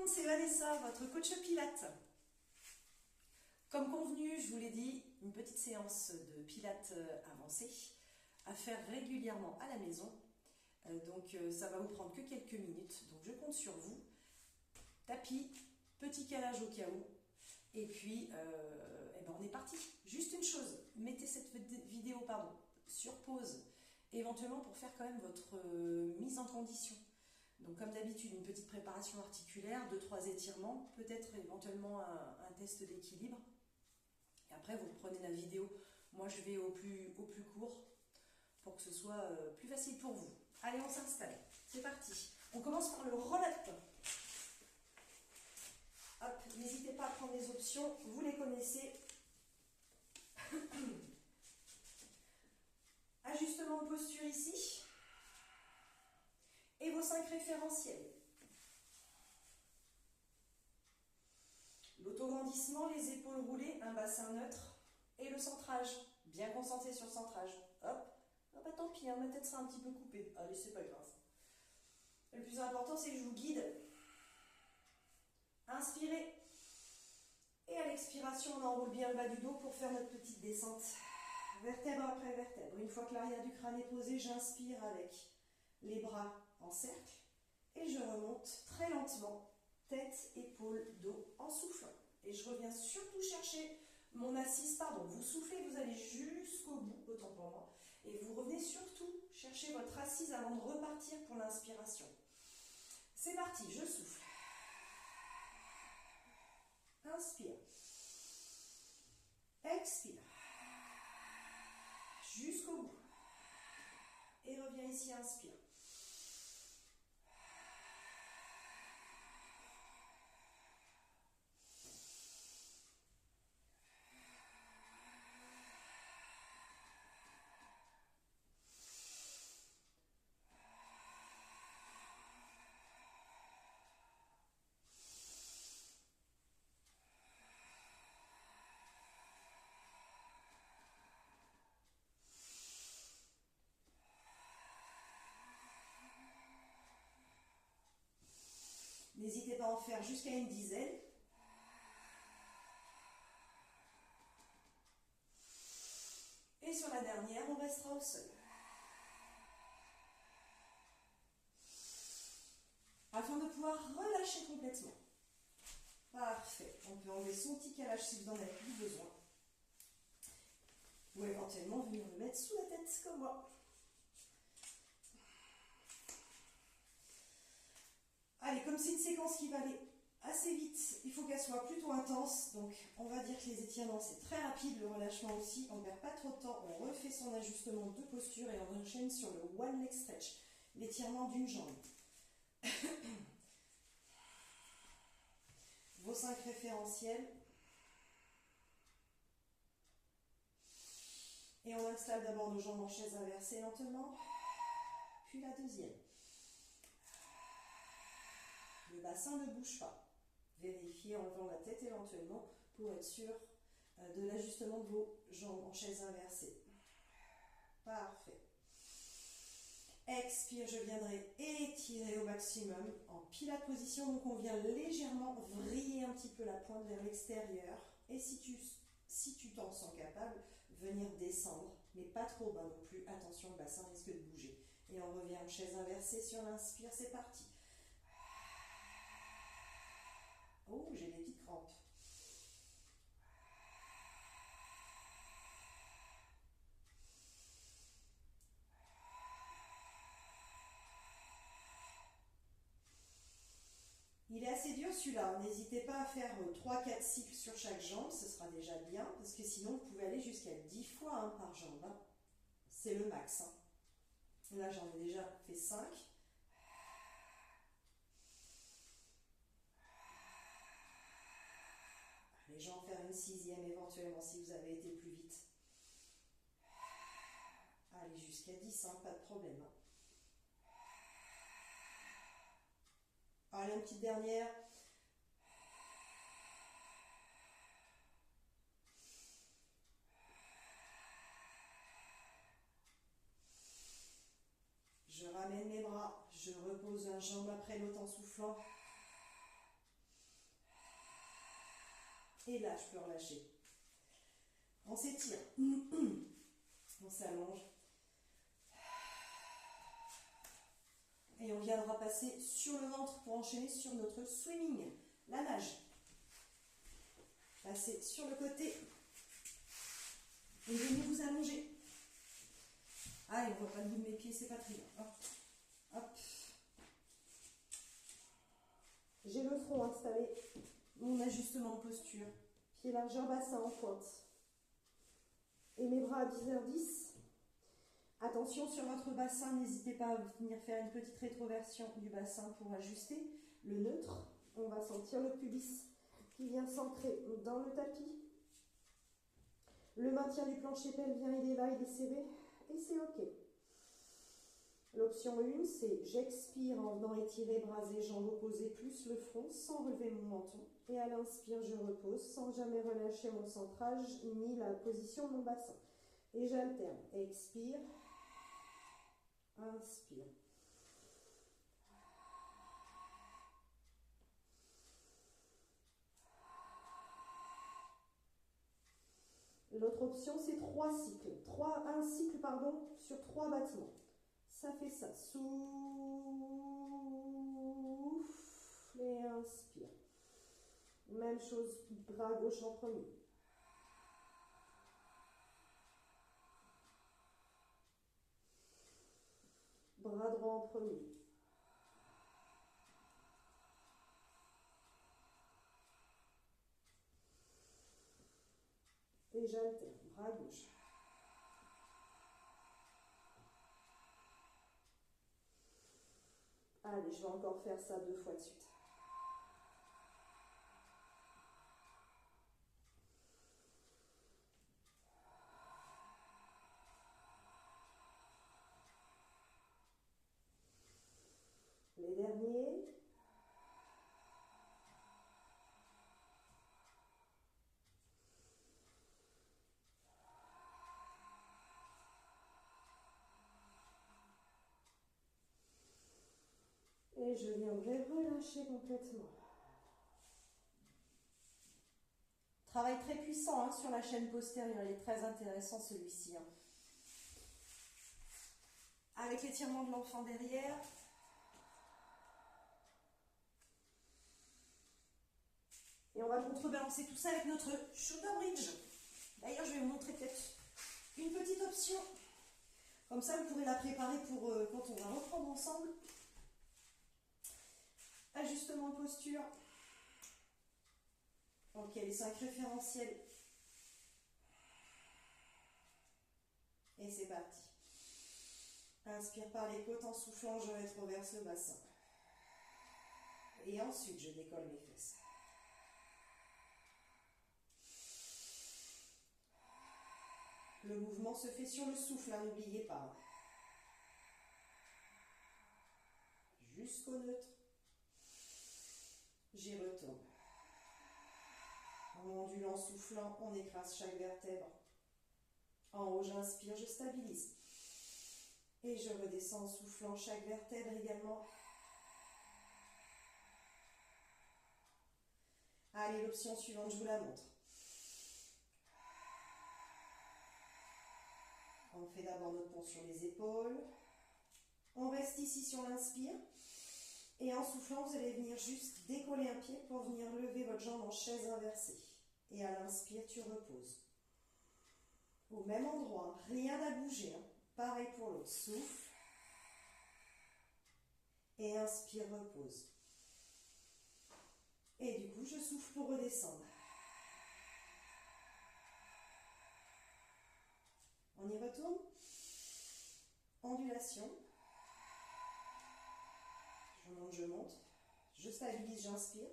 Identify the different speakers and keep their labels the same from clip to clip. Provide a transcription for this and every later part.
Speaker 1: monde, c'est Vanessa, votre coach Pilates. Comme convenu, je vous l'ai dit, une petite séance de Pilates avancée à faire régulièrement à la maison. Donc ça va vous prendre que quelques minutes, donc je compte sur vous. Tapis, petit calage au cas où. Et puis, on est parti. Juste une chose, mettez cette vidéo sur pause, éventuellement pour faire quand même votre mise en condition. Donc comme d'habitude, une petite préparation articulaire, 2-3 étirements, peut-être éventuellement un test d'équilibre. Et après, vous prenez la vidéo. Moi, je vais au plus court pour que ce soit plus facile pour vous. Allez, on s'installe. C'est parti. On commence par le roll-up. Hop, n'hésitez pas à prendre les options, vous les connaissez. Ajustement de posture ici. Et vos 5 référentiels. L'autograndissement, les épaules roulées, un bassin neutre et le centrage. Bien concentré sur le centrage. Hop, bah tant pis, ma tête sera un petit peu coupée. Allez, c'est pas grave. Le plus important, c'est que je vous guide. Inspirez. Et à l'expiration, on enroule bien le bas du dos pour faire notre petite descente. Vertèbre après vertèbre. Une fois que l'arrière du crâne est posé, j'inspire avec les bras en cercle et je remonte très lentement, tête, épaule, dos en soufflant. Et je reviens surtout chercher mon assise, vous soufflez, vous allez jusqu'au bout, autant pour moi, et vous revenez surtout chercher votre assise avant de repartir pour l'inspiration. C'est parti, je souffle. Inspire. Expire. Jusqu'au bout. Et reviens ici, inspire. N'hésitez pas à en faire jusqu'à une dizaine. Et sur la dernière, on restera au sol. Afin de pouvoir relâcher complètement. Parfait. On peut enlever son petit calage si vous en avez plus besoin. Ou éventuellement venir le mettre sous la tête comme moi. Allez, comme c'est une séquence qui va aller assez vite, il faut qu'elle soit plutôt intense. Donc, on va dire que les étirements, c'est très rapide. Le relâchement aussi, on ne perd pas trop de temps. On refait son ajustement de posture et on enchaîne sur le one leg stretch, l'étirement d'une jambe. Vos 5 référentiels. Et on installe d'abord nos jambes en chaise inversée lentement, puis la deuxième. Le bassin ne bouge pas. Vérifiez en levant la tête éventuellement pour être sûr de l'ajustement de vos jambes en chaise inversée. Parfait. Expire, je viendrai étirer au maximum en Pilates position. Donc on vient légèrement vriller un petit peu la pointe vers l'extérieur. Et si tu t'en sens capable, venir descendre, mais pas trop bas non plus. Attention, le bassin risque de bouger. Et on revient en chaise inversée sur l'inspire, c'est parti. Oh, j'ai des petites crampes. Il est assez dur celui-là, n'hésitez pas à faire 3-4 cycles sur chaque jambe, ce sera déjà bien, parce que sinon vous pouvez aller jusqu'à 10 fois par jambe. C'est le max. Là j'en ai déjà fait 5. Allez, j'en faire une 6e éventuellement si vous avez été plus vite. Allez, jusqu'à 10, pas de problème. Allez, une petite dernière. Je ramène mes bras, je repose une jambe après l'autre en soufflant. Et là, je peux relâcher. On s'étire. On s'allonge. Et on viendra passer sur le ventre pour enchaîner sur notre swimming, la nage. Passez sur le côté. Et venez vous allonger. Ah, il ne voit pas le bout de mes pieds, c'est pas très bien. Hop. Hop. J'ai le front installé. Mon ajustement de posture. Pied largeur bassin en pointe. Et mes bras à 10h10. Attention sur votre bassin, n'hésitez pas à venir faire une petite rétroversion du bassin pour ajuster le neutre. On va sentir le pubis qui vient s'ancrer dans le tapis. Le maintien du plancher pelvien, il est là, il est serré et c'est ok. L'option 1, c'est j'expire en venant étirer bras et jambes opposées plus le front sans relever mon menton. Et à l'inspire, je repose sans jamais relâcher mon centrage ni la position de mon bassin. Et j'alterne. Expire. Inspire. L'autre option, c'est 3 cycles. Un cycle, sur 3 battements. Ça fait ça. Souffle et inspire. Même chose, bras gauche en premier. Bras droit en premier. Et j'alterne. Bras gauche. Allez, je vais encore faire ça 2 fois de suite. Les derniers. Et je viendrai relâcher complètement. Travail très puissant sur la chaîne postérieure, il est très intéressant celui-ci. Avec l'étirement de l'enfant derrière. Et on va contrebalancer tout ça avec notre shoulder bridge. D'ailleurs, je vais vous montrer peut-être une petite option. Comme ça, vous pourrez la préparer pour quand on va reprendre ensemble. Ajustement de posture. Ok, les 5 référentiels. Et c'est parti. Inspire par les côtes en soufflant, je rétroverse le bassin. Et ensuite, je décolle mes fesses. Le mouvement se fait sur le souffle, n'oubliez pas. Jusqu'au neutre. J'y retourne. En ondulant, soufflant, on écrase chaque vertèbre. En haut, j'inspire, je stabilise. Et je redescends en soufflant chaque vertèbre également. Allez, l'option suivante, je vous la montre. On fait d'abord notre pont sur les épaules. On reste ici sur l'inspire. Et en soufflant, vous allez venir juste décoller un pied pour venir lever votre jambe en chaise inversée. Et à l'inspire, tu reposes. Au même endroit, rien à bouger. Pareil pour l'autre. Souffle. Et inspire, repose. Et du coup, je souffle pour redescendre. On y retourne. Ondulation. Je monte, je monte. Je stabilise, j'inspire.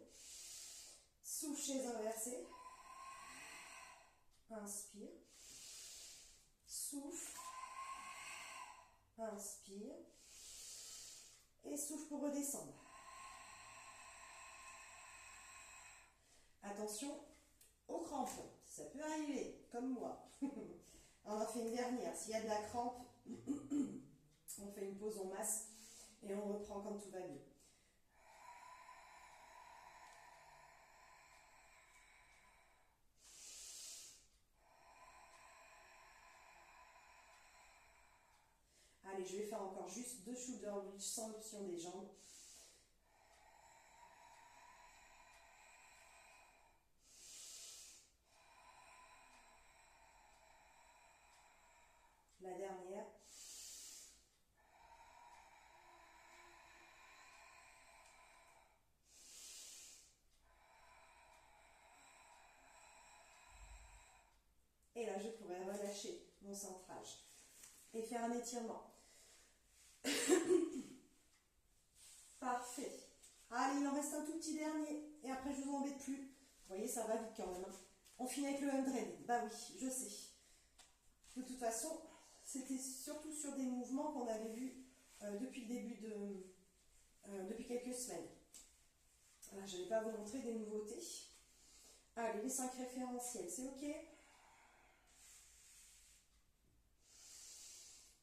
Speaker 1: Souffle, chaise inversée. Inspire. Souffle. Inspire. Et souffle pour redescendre. Attention aux crampons. Ça peut arriver, comme moi. On en fait une dernière. S'il y a de la crampe, on fait une pause en masse et on reprend quand tout va bien. Allez, je vais faire encore juste 2 shoulder bridge sans l'option des jambes. La dernière. Et là, je pourrais relâcher mon centrage et faire un étirement. Parfait. Allez, il en reste un tout petit dernier. Et après, je ne vous embête plus. Vous voyez, ça va vite quand même. Hein. On finit avec le 100. Bah oui, je sais. De toute façon, c'était surtout sur des mouvements qu'on avait vus depuis le début de... depuis quelques semaines. Là, je ne vais pas vous montrer des nouveautés. Allez, les 5 référentiels, c'est OK.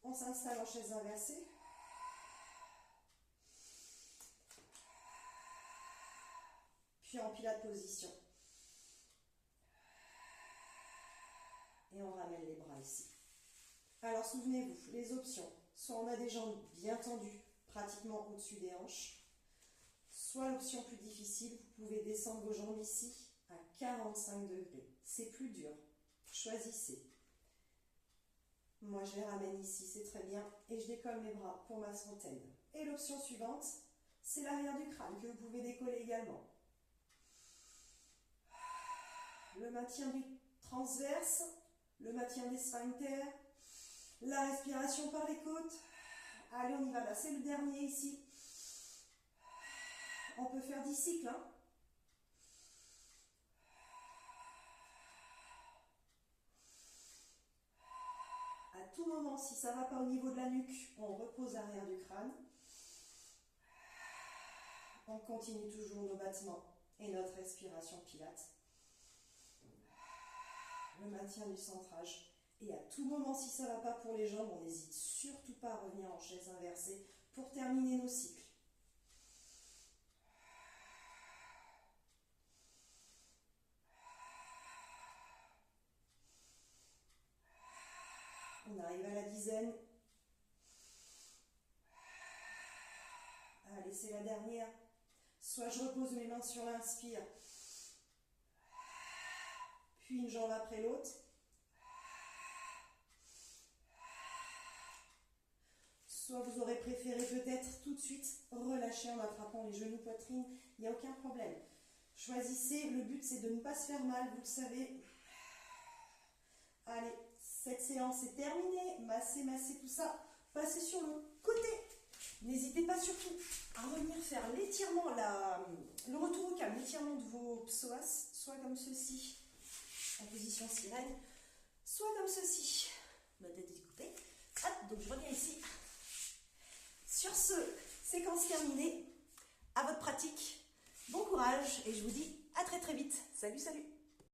Speaker 1: On s'installe en chaise inversée. Puis en pilates position. Et on ramène les bras ici. Alors souvenez-vous, les options, soit on a des jambes bien tendues, pratiquement au-dessus des hanches, soit l'option plus difficile, vous pouvez descendre vos jambes ici à 45 degrés. C'est plus dur. Choisissez. Moi, je les ramène ici, c'est très bien. Et je décolle mes bras pour ma centaine. Et l'option suivante, c'est l'arrière du crâne que vous pouvez décoller également. Le maintien du transverse, le maintien des sphincters, la respiration par les côtes. Allez, on y va là, c'est le dernier ici. On peut faire 10 cycles. Hein. À tout moment, si ça ne va pas au niveau de la nuque, on repose l'arrière du crâne. On continue toujours nos battements et notre respiration pilates. Le maintien du centrage. Et à tout moment, si ça ne va pas pour les jambes, on n'hésite surtout pas à revenir en chaise inversée pour terminer nos cycles. On arrive à la dizaine. Allez, c'est la dernière. Soit je repose mes mains sur l'inspire, puis une jambe après l'autre. Soit vous aurez préféré peut-être tout de suite relâcher en attrapant les genoux, poitrine. Il n'y a aucun problème. Choisissez, le but c'est de ne pas se faire mal, vous le savez. Allez, cette séance est terminée. Massez, massez tout ça. Passez sur le côté. N'hésitez pas surtout à revenir faire l'étirement, le retour au calme, l'étirement de vos psoas, soit comme ceci, en position sirène, soit comme ceci. Ma tête est découpée. Hop, donc je reviens ici. Sur ce, séquence terminée. À votre pratique. Bon courage et je vous dis à très très vite. Salut, salut.